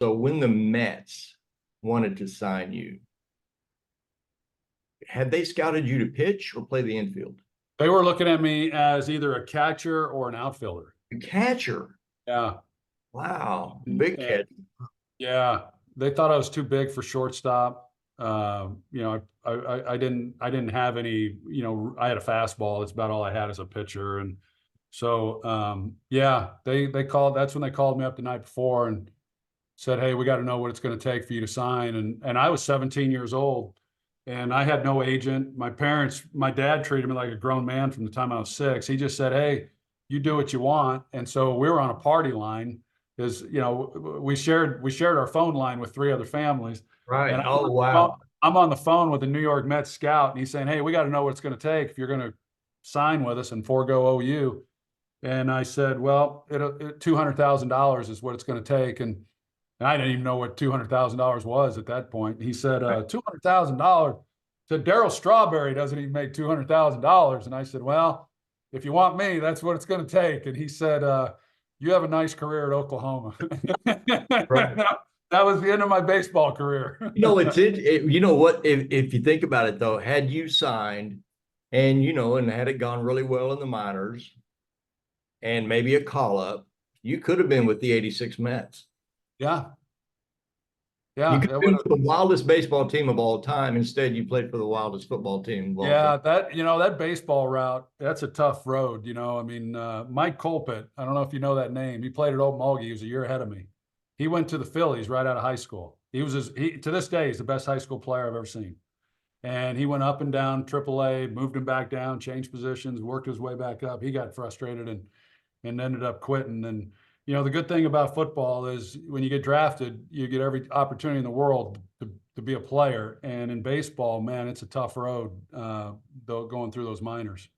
So when the Mets wanted to sign you, had they scouted you to pitch or play the infield? They were looking at me as either a catcher or an outfielder. The catcher. Yeah. Wow, And, big catch. yeah, they thought I was too big for shortstop. I didn't have any, I had a fastball. That's about all I had as a pitcher. And so, yeah, they called, that's when they called me up the night before and said, "Hey, we got to know what it's going to take for you to sign." And I was 17 years old and I had no agent. My dad treated me like a grown man from the time I was 6. He just said, "Hey, you do what you want." And so we were on a party line because, we shared our phone line with 3 other families. Right. And Oh, wow. I'm on the phone with the New York Mets scout and he's saying, "Hey, we got to know what it's going to take if you're going to sign with us and forego OU." And I said, "Well, $200,000 is what it's going to take." And I didn't even know what $200,000 was at that point. He said, $200,000. Said Darryl Strawberry doesn't even make $200,000. And I said, "Well, if you want me, that's what it's going to take." And he said, "You have a nice career at Oklahoma." Right. That was the end of my baseball career. You know what? If you think about it, though, had you signed and had it gone really well in the minors and maybe a call up, you could have been with the 86 Mets. Yeah, You yeah, could that have would been have. with the wildest baseball team of all time. Instead, you played for the wildest football team of all time. Yeah, that baseball route, that's a tough road. I mean, Mike Colpit, I don't know if you know that name. He played at Old Mulgee. He was a year ahead of me. He went to the Phillies right out of high school. To this day, he's the best high school player I've ever seen. And he went up and down AAA, moved him back down, changed positions, worked his way back up. He got frustrated and ended up quitting. And the good thing about football is when you get drafted, you get every opportunity in the world to be a player. And in baseball, man, it's a tough road, though, going through those minors.